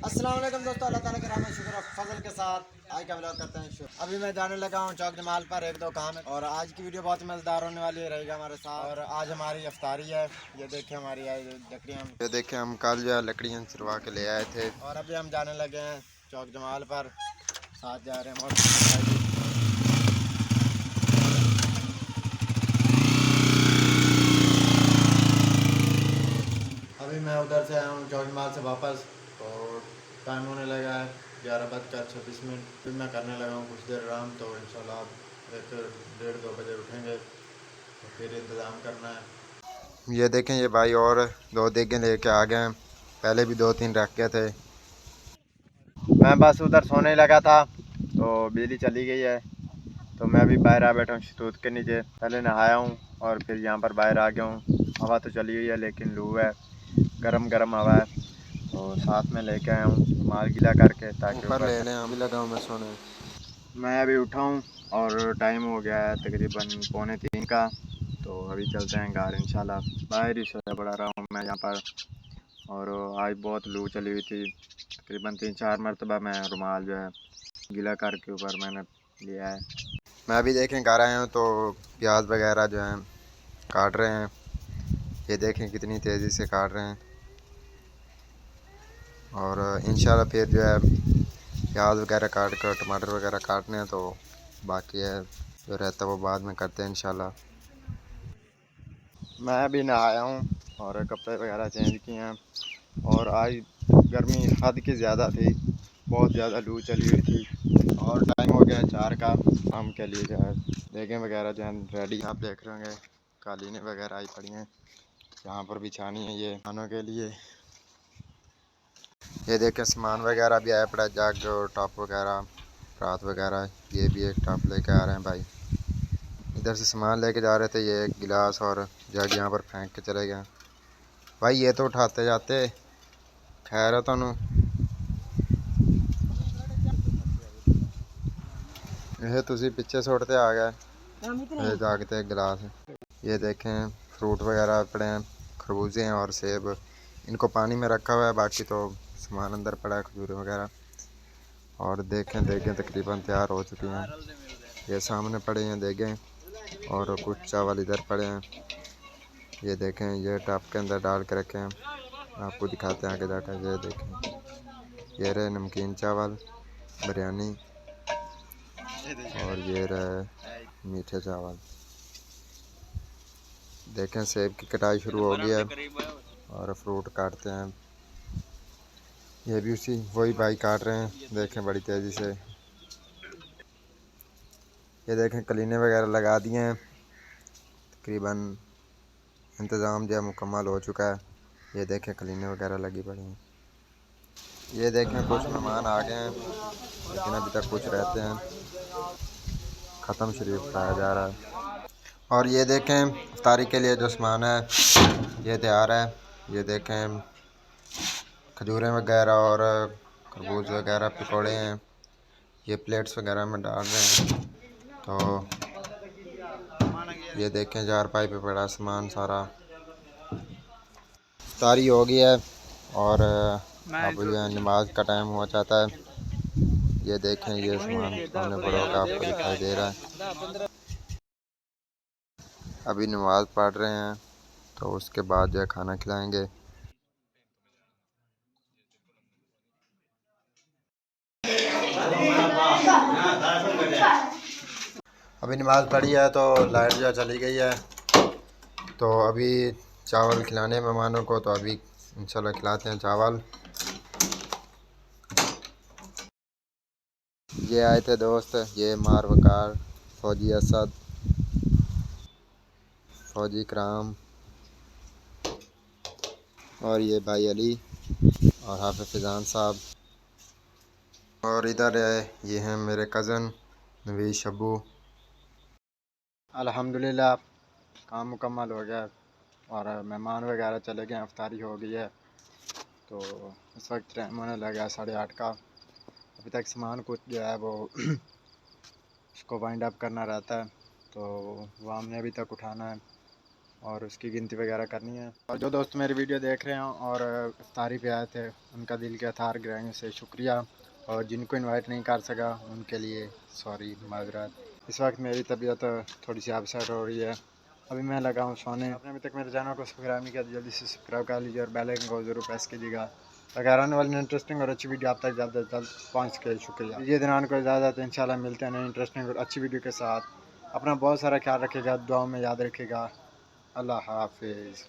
अस्सलाम वालेकुम दोस्तों, अल्लाह ताला के रहमत शुक्र और फजल के साथ आज का व्लॉग करते हैं शुरू। अभी मैं जाने लगा हूँ चौक जमाल पर, एक दो काम है और आज की वीडियो बहुत मज़ेदार होने वाली रहेगा हमारे साथ। और आज हमारी इफ्तारी है। ये देखें हमारी आज लकड़ियाँ, ये देखे हम कल जो है लकड़ियाँ चुरवा के ले आए थे और अभी हम जाने लगे हैं चौक जमाल पर। साथ जा रहे हैं मोटर। अभी मैं उधर से आया हूँ चौक जमाल से वापस, तो टाइम होने लगा है 11:26। फिर मैं करने लगा हूँ कुछ देर आराम, तो इंशाल्लाह एक 1:30-2 बजे उठेंगे, तो फिर इंतज़ाम करना है। ये देखें ये भाई और दो देगे लेके आ गए हैं। पहले भी दो तीन रख गए थे। मैं बस उधर सोने लगा था तो बिजली चली गई है, तो मैं अभी बाहर आ बैठा हूँ शतूत के नीचे। पहले नहाया हूँ और फिर यहाँ पर बाहर आ गया हूँ। हवा तो चली गई है लेकिन लू है, गरम गरम हवा है, तो साथ में लेके आया हूँ रुमाल गीला करके ताकि ऊपर ऊपर ले से। लें, हम भी लगा हूँ मैं सोने। मैं अभी उठा हूँ और टाइम हो गया है तकरीबन 2:45 का, तो अभी चलते हैं घर इंशाल्लाह। बाहर ही सोया पड़ा रहा हूँ मैं यहाँ पर, और आज बहुत लू चली हुई थी। तकरीबन 3-4 मरतबा मैं रुमाल जो है गीला करके ऊपर मैंने लिया है। मैं अभी देखें घर आया हूँ तो प्याज वगैरह जो हैं काट रहे हैं। ये देखें कितनी तेज़ी से काट रहे हैं। और इंशाल्लाह फिर जो है प्याज वगैरह काट कर टमाटर वगैरह काटने हैं, तो बाकी है जो रहता है वो बाद में करते हैं इंशाल्लाह। मैं अभी नहाया हूँ और कपड़े वगैरह चेंज किए हैं, और आज गर्मी हद की ज़्यादा थी, बहुत ज़्यादा लू चली हुई थी। और टाइम हो गया 4 का। शाम के लिए जो है देखें वगैरह जो है रेडी। आप देख रहे होंगे कालीनें वगैरह आई पड़ी हैं, यहाँ पर बिछानी है ये खानों के लिए। ये देखें सामान वगैरह भी आया पड़ा, जग टॉप वगैरह रात वगैरह। ये भी एक टॉप लेके आ रहे हैं भाई। इधर से सामान लेके जा रहे थे, ये एक गिलास और जग यहाँ पर फेंक के चले गए भाई। ये तो उठाते जाते खैर है तुहानू। ये तुसी पीछे सुटते आ गए। ये जागते गिलास। ये देखें फ्रूट वगैरह पड़े हैं, खरबूजे हैं और सेब। इनको पानी में रखा हुआ है, बाकी तो सामान अंदर पड़ा है, खजूरें वगैरह। और देखें देखें तकरीबन तैयार हो चुकी हैं। ये सामने पड़े हैं देखें, और कुछ चावल इधर पड़े हैं। ये देखें ये टब के अंदर डाल के रखे हैं, आपको दिखाते हैं आगे जाकर। ये देखें ये रहे नमकीन चावल, बिरयानी, और ये रहे मीठे चावल। देखें सेब की कटाई शुरू हो गई है और फ्रूट काटते हैं। ये भी उसी वही भाई काट रहे हैं, देखें बड़ी तेज़ी से। ये देखें कलीने वगैरह लगा दिए हैं, तकरीबन इंतज़ाम जो है मुकम्मल हो चुका है। ये देखें कलीने वगैरह लगी पड़ी हैं। ये देखें कुछ मेहमान आ गए हैं लेकिन अभी तक कुछ रहते हैं। ख़त्म शरीफ खाया जा रहा है। और ये देखें इफ्तारी के लिए जो सामान है ये तैयार है। ये देखें खजूरें वगैरह और खरबूज वगैरह पकौड़े हैं। ये प्लेट्स वगैरह में डाल रहे हैं। तो ये देखें चारपाई पे पड़ा सामान सारा। इफ्तारी हो गई है और अब जो है नमाज का टाइम हो जाता है। ये देखें ये सामान सामने बड़ा होगा आपको दिखाई दे रहा है। अभी नमाज पढ़ रहे हैं, तो उसके बाद जो है खाना खिलाएंगे। अभी नमाज़ पढ़ी है तो लाइट जो चली गई है, तो अभी चावल खिलाने मेहमानों को, तो अभी इंशाल्लाह खिलाते हैं चावल। ये आए थे दोस्त, ये मार वकार, फौजी असद, फौजी कराम, और ये भाई अली और हाफिज़ फिजान साहब। और इधर है ये हैं मेरे कज़न नवीश शब्बू। अल्हम्दुलिल्लाह काम मुकम्मल हो गया और मेहमान वगैरह चले गए, इफ्तारी हो गई है। तो इस वक्त टाइम होने लगा 8:30 का। अभी तक सामान कुछ जो है वो उसको वाइंड अप करना रहता है, तो वो हमने अभी तक उठाना है। और उसकी गिनती वगैरह करनी है। और जो दोस्त मेरी वीडियो देख रहे हैं और इफ्तारी पे आए थे, उनका दिल के अथार गहराइयों से शुक्रिया, और जिनको इनवाइट नहीं कर सका उनके लिए सॉरी, माजरत। इस वक्त मेरी तबीयत थोड़ी सी अपसेट हो रही है, अभी मैं लगा हूँ सोने। आपने अभी तक मेरे चैनल को सब्सक्राइब नहीं किया तो जल्दी से सब्सक्राइब कर लीजिए और बेल आइकन को ज़रूर प्रेस कीजिएगा, ताकि आने वाली इंटरेस्टिंग और अच्छी वीडियो आप तक जल्द से जल्द पहुँच सके। शुक्रिया। ये दिन को इजाज़त है, इंशाल्लाह मिलते हैं नई इंटरेस्टिंग और अच्छी वीडियो के साथ। अपना बहुत सारा ख्याल रखिएगा, दुआओं में याद रखिएगा। अल्लाह हाफिज़।